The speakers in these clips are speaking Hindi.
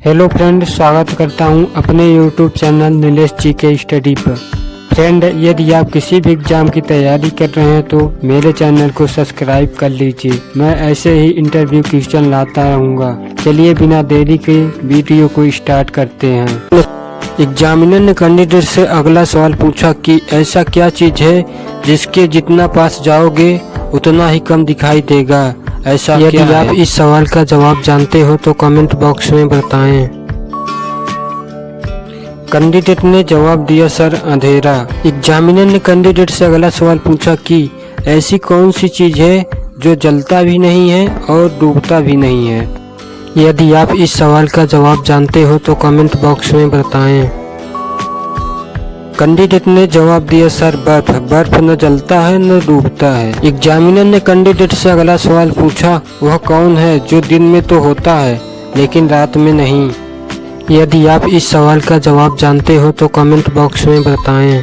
हेलो फ्रेंड, स्वागत करता हूं अपने यूट्यूब चैनल नीलेश जी के स्टडी पर। फ्रेंड, यदि आप किसी भी एग्जाम की तैयारी कर रहे हैं तो मेरे चैनल को सब्सक्राइब कर लीजिए। मैं ऐसे ही इंटरव्यू क्वेश्चन लाता रहूंगा। चलिए बिना देरी के वीडियो को स्टार्ट करते हैं। एग्जामिनर ने कैंडिडेट से अगला सवाल पूछा कि ऐसा क्या चीज है जिसके जितना पास जाओगे उतना ही कम दिखाई देगा। ऐसा यदि आप इस सवाल का जवाब जानते हो तो कमेंट बॉक्स में बताएं। कैंडिडेट ने जवाब दिया, सर अंधेरा। एग्जामिनर ने कैंडिडेट से अगला सवाल पूछा कि ऐसी कौन सी चीज है जो जलता भी नहीं है और डूबता भी नहीं है। यदि आप इस सवाल का जवाब जानते हो तो कमेंट बॉक्स में बताएं। कैंडिडेट ने जवाब दिया, सर बर्फ। बर्फ न जलता है न डूबता है। एग्जामिनर ने कैंडिडेट से अगला सवाल पूछा, वह कौन है जो दिन में तो होता है लेकिन रात में नहीं। यदि आप इस सवाल का जवाब जानते हो तो कमेंट बॉक्स में बताएं।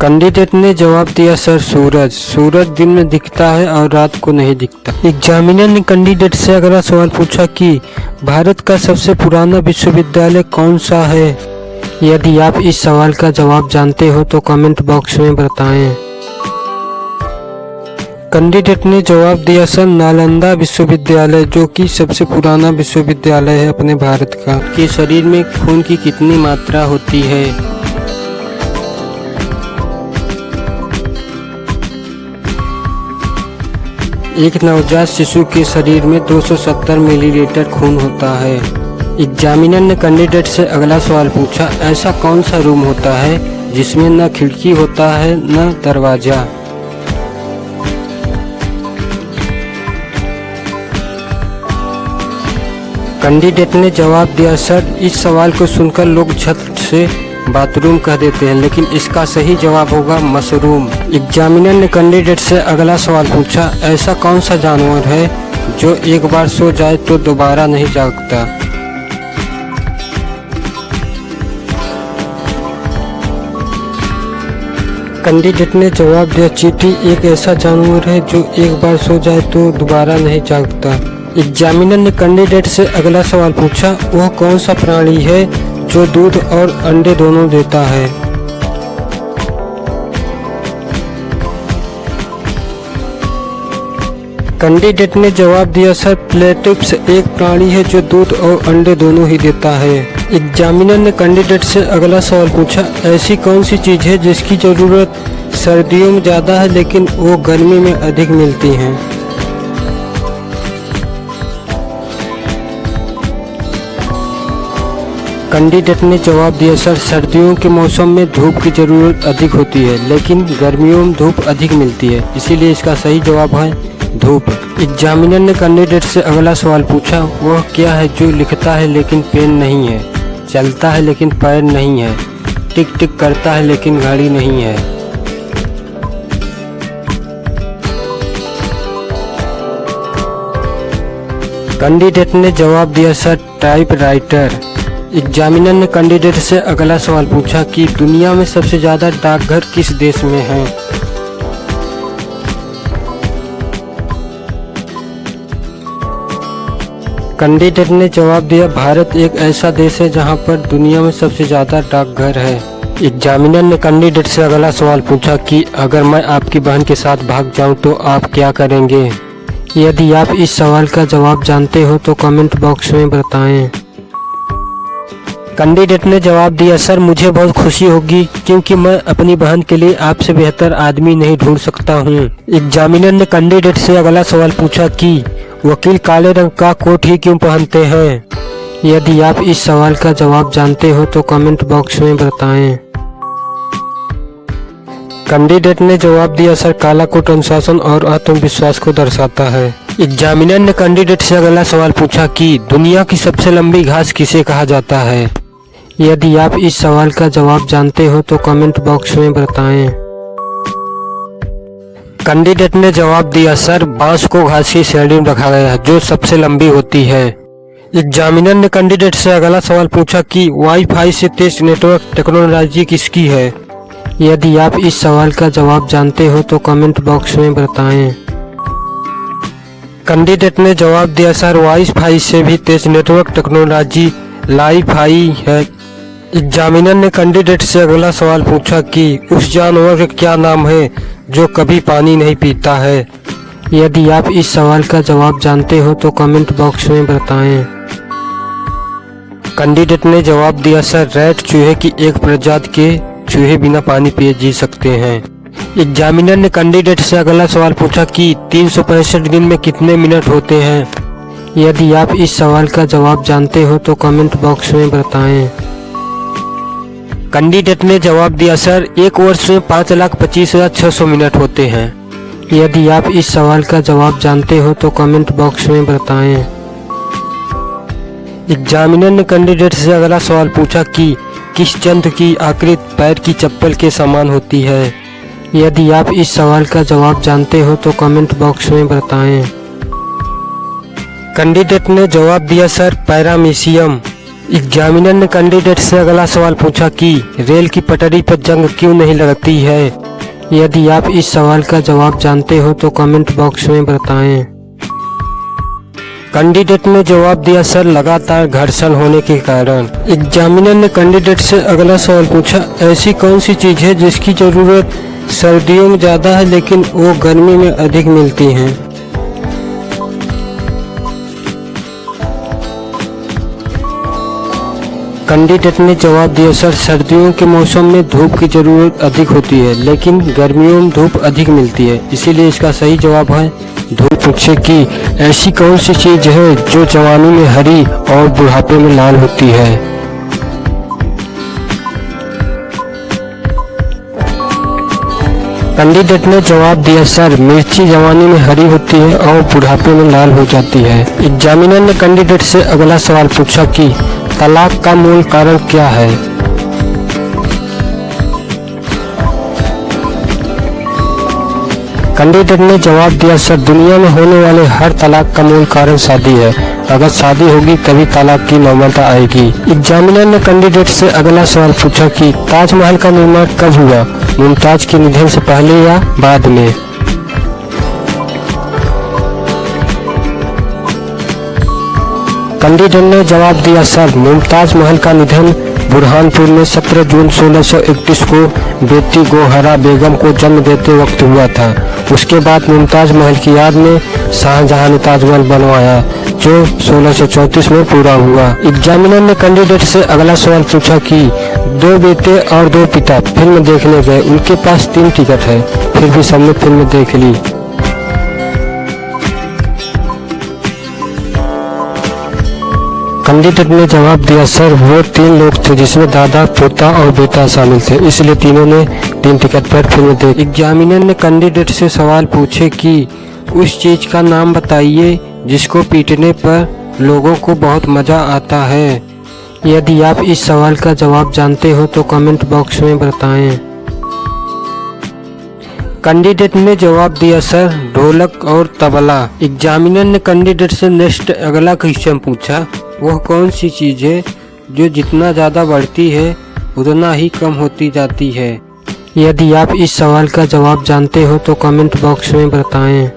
कैंडिडेट ने जवाब दिया, सर सूरज। सूरज दिन में दिखता है और रात को नहीं दिखता। एग्जामिनर ने कैंडिडेट से अगला सवाल पूछा कि भारत का सबसे पुराना विश्वविद्यालय कौन सा है। यदि आप इस सवाल का जवाब जानते हो तो कमेंट बॉक्स में बताएं। कैंडिडेट ने जवाब दिया, सर नालंदा विश्वविद्यालय, जो कि सबसे पुराना विश्वविद्यालय है अपने भारत का। कि शरीर में खून की कितनी मात्रा होती है। एक नवजात शिशु के शरीर में 270 मिलीलीटर खून होता है। एग्जामिनर ने कैंडिडेट से अगला सवाल पूछा, ऐसा कौन सा रूम होता है जिसमें न खिड़की होता है न दरवाजा। कैंडिडेट ने जवाब दिया, सर इस सवाल को सुनकर लोग छत से बाथरूम कह देते हैं, लेकिन इसका सही जवाब होगा मशरूम। एग्जामिनर ने कैंडिडेट से अगला सवाल पूछा, ऐसा कौन सा जानवर है जो एक बार सो जाए तो दोबारा नहीं जागता। कैंडिडेट ने जवाब दिया, चींटी एक ऐसा जानवर है जो एक बार सो जाए तो दोबारा नहीं जागता। एग्जामिनर ने कैंडिडेट से अगला सवाल पूछा, वह कौन सा प्राणी है जो दूध और अंडे दोनों देता है। कैंडिडेट ने जवाब दिया, सर प्लेटिप्स एक प्राणी है जो दूध और अंडे दोनों ही देता है। एग्जामिनर ने कैंडिडेट से अगला सवाल पूछा, ऐसी कौन सी चीज है जिसकी जरूरत सर्दियों में ज्यादा है लेकिन वो गर्मी में अधिक मिलती है। कैंडिडेट ने जवाब दिया, सर सर्दियों के मौसम में धूप की जरूरत अधिक होती है लेकिन गर्मियों में धूप अधिक मिलती है, इसीलिए इसका सही जवाब है धूप। एग्जामिनर ने कैंडिडेट से अगला सवाल पूछा, वह क्या है जो लिखता है लेकिन पेन नहीं है, चलता है लेकिन पैर नहीं है, टिक टिक करता है लेकिन घड़ी नहीं है। कैंडिडेट ने जवाब दिया, सर टाइपराइटर। एग्जामिनर ने कैंडिडेट से अगला सवाल पूछा कि दुनिया में सबसे ज्यादा डाकघर किस देश में हैं। कैंडिडेट ने जवाब दिया, भारत एक ऐसा देश है जहां पर दुनिया में सबसे ज्यादा डाकघर है। एग्जामिनर ने कैंडिडेट से अगला सवाल पूछा कि अगर मैं आपकी बहन के साथ भाग जाऊं तो आप क्या करेंगे। यदि आप इस सवाल का जवाब जानते हो तो कमेंट बॉक्स में बताएं। कैंडिडेट ने जवाब दिया, सर मुझे बहुत खुशी होगी क्योंकि मैं अपनी बहन के लिए आपसे बेहतर आदमी नहीं ढूंढ सकता हूँ। एग्जामिनर ने कैंडिडेट से अगला सवाल पूछा कि वकील काले रंग का कोट ही क्यों पहनते हैं। यदि आप इस सवाल का जवाब जानते हो तो कमेंट बॉक्स में बताएं। कैंडिडेट ने जवाब दिया, सर काला कोट अनुशासन और आत्मविश्वास को दर्शाता है। एग्जामिनर ने कैंडिडेट से अगला सवाल पूछा कि दुनिया की सबसे लंबी घास किसे कहा जाता है। यदि आप इस सवाल का जवाब जानते हो तो कमेंट बॉक्स में बताएं। कैंडिडेट ने जवाब दिया, सर बांस को घास की श्रेणी में रखा गया है जो सबसे लंबी होती है। एग्जामिनर ने कैंडिडेट से अगला सवाल पूछा कि वाईफाई से तेज नेटवर्क टेक्नोलॉजी किसकी है। यदि आप इस सवाल का जवाब जानते हो तो कमेंट बॉक्स में बताएं। कैंडिडेट ने जवाब दिया, सर वाईफाई से भी तेज नेटवर्क टेक्नोलॉजी लाईफाई है। एग्जामिनर ने कैंडिडेट से अगला सवाल पूछा कि उस जानवर का क्या नाम है जो कभी पानी नहीं पीता है। यदि आप इस सवाल का जवाब जानते हो तो कमेंट बॉक्स में बताएं। कैंडिडेट ने जवाब दिया, सर रैट चूहे की एक प्रजाति के चूहे बिना पानी पिए जी सकते हैं। एग्जामिनर ने कैंडिडेट से अगला सवाल पूछा कि 365 दिन में कितने मिनट होते हैं। यदि आप इस सवाल का जवाब जानते हो तो कमेंट बॉक्स में बताएं। कैंडिडेट ने जवाब दिया, सर एक वर्ष में 5,25,600 मिनट होते हैं। यदि आप इस सवाल का जवाब जानते हो तो कमेंट बॉक्स में बताएं। एग्जामिनर ने कैंडिडेट से अगला सवाल पूछा कि किस जंतु की आकृति पैर की चप्पल के समान होती है। यदि आप इस सवाल का जवाब जानते हो तो कमेंट बॉक्स में बताएं। कैंडिडेट ने जवाब दिया, सर पैरामीशियम। एग्जामिनर ने कैंडिडेट से अगला सवाल पूछा कि रेल की पटरी पर जंग क्यों नहीं लगती है। यदि आप इस सवाल का जवाब जानते हो तो कमेंट बॉक्स में बताएं। कैंडिडेट ने जवाब दिया, सर लगातार घर्षण होने के कारण। एग्जामिनर ने कैंडिडेट से अगला सवाल पूछा, ऐसी कौन सी चीज है जिसकी जरूरत सर्दियों में ज़्यादा है लेकिन वो गर्मी में अधिक मिलती हैं। कैंडिडेट ने जवाब दिया, सर सर्दियों के मौसम में धूप की ज़रूरत अधिक होती है लेकिन गर्मियों में धूप अधिक मिलती है, इसीलिए इसका सही जवाब है धूप। पूछे कि ऐसी कौन सी चीज़ है जो जवानी में हरी और बुढ़ापे में लाल होती है। कैंडिडेट ने जवाब दिया, सर मिर्ची जवानी में हरी होती है और बुढ़ापे में लाल हो जाती है। एग्जामिनर ने कैंडिडेट से अगला सवाल पूछा कि तलाक का मूल कारण क्या है। कैंडिडेट ने जवाब दिया, सर दुनिया में होने वाले हर तलाक का मूल कारण शादी है। अगर शादी होगी तभी तलाक की नौबत आएगी। एग्जामिनर ने कैंडिडेट से अगला सवाल पूछा कि ताजमहल का निर्माण कब हुआ, मुमताज के निधन से पहले या बाद में। कैंडिडेट ने जवाब दिया, सर मुमताज महल का निधन बुरहानपुर में 17 जून 1631 को बेटी गोहरा बेगम को जन्म देते वक्त हुआ था। उसके बाद मुमताज महल की याद में शाहजहां ने ताजमहल बनवाया जो 1634 में पूरा हुआ। एग्जामिनर ने कैंडिडेट से अगला सवाल पूछा कि 2 बेटे और 2 पिता फिल्म देखने गए, उनके पास 3 टिकट है, फिर भी सबने फिल्म देख ली। कैंडिडेट ने जवाब दिया, सर वो 3 लोग थे जिसमें दादा, पोता और बेटा शामिल थे, इसलिए तीनों ने 3 टिकट पर फिल्म देखी। एग्जामिनर ने कैंडिडेट से सवाल पूछे कि उस चीज का नाम बताइए जिसको पीटने पर लोगों को बहुत मजा आता है। यदि आप इस सवाल का जवाब जानते हो तो कमेंट बॉक्स में बताएं। कैंडिडेट ने जवाब दिया, सर ढोलक और तबला। एग्जामिनर ने कैंडिडेट से नेक्स्ट अगला क्वेश्चन पूछा, वह कौन सी चीज है जो जितना ज़्यादा बढ़ती है उतना ही कम होती जाती है। यदि आप इस सवाल का जवाब जानते हो तो कमेंट बॉक्स में बताएं।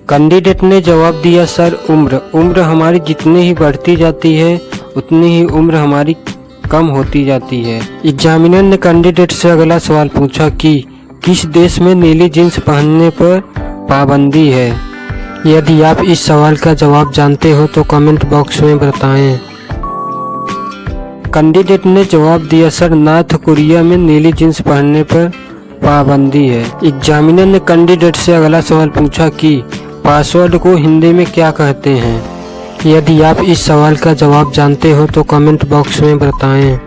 कैंडिडेट ने जवाब दिया, सर उम्र। उम्र हमारी जितनी ही बढ़ती जाती है उतनी ही उम्र हमारी कम होती जाती है। एग्जामिनर ने कैंडिडेट से अगला सवाल पूछा कि किस देश में नीली जींस पहनने पर पाबंदी है। यदि आप इस सवाल का जवाब जानते हो तो कमेंट बॉक्स में बताएं। कैंडिडेट ने जवाब दिया, सर नॉर्थ कोरिया में नीली जींस पहनने पर पाबंदी है। एग्जामिनर ने कैंडिडेट से अगला सवाल पूछा कि पासवर्ड को हिंदी में क्या कहते हैं। यदि आप इस सवाल का जवाब जानते हो तो कमेंट बॉक्स में बताएं।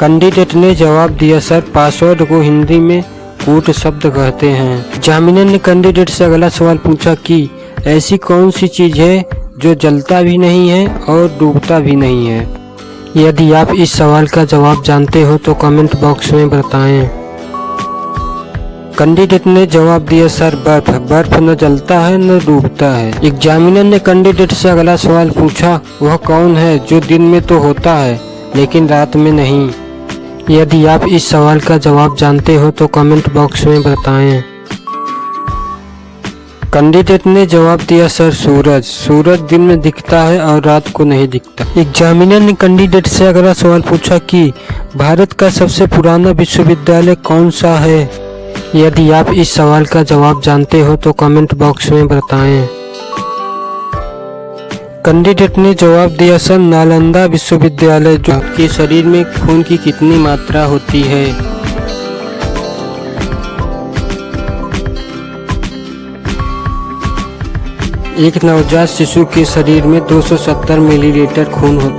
कैंडिडेट ने जवाब दिया, सर पासवर्ड को हिंदी में कूट शब्द कहते हैं। एग्जामिनर ने कैंडिडेट से अगला सवाल पूछा कि ऐसी कौन सी चीज है जो जलता भी नहीं है और डूबता भी नहीं है। यदि आप इस सवाल का जवाब जानते हो तो कमेंट बॉक्स में बताएं। कैंडिडेट ने जवाब दिया, सर बर्फ। बर्फ न जलता है न डूबता है। एग्जामिनर ने कैंडिडेट से अगला सवाल पूछा, वह कौन है जो दिन में तो होता है लेकिन रात में नहीं। यदि आप इस सवाल का जवाब जानते हो तो कमेंट बॉक्स में बताएं। कैंडिडेट ने जवाब दिया, सर सूरज। सूरज दिन में दिखता है और रात को नहीं दिखता। एग्जामिनर ने कैंडिडेट से अगला सवाल पूछा कि भारत का सबसे पुराना विश्वविद्यालय कौन सा है। यदि आप इस सवाल का जवाब जानते हो तो कमेंट बॉक्स में बताएं। कैंडिडेट ने जवाब दिया, सर नालंदा विश्वविद्यालय। जो आपके शरीर में खून की कितनी मात्रा होती है। एक नवजात शिशु के शरीर में 270 मिलीलीटर खून होता है।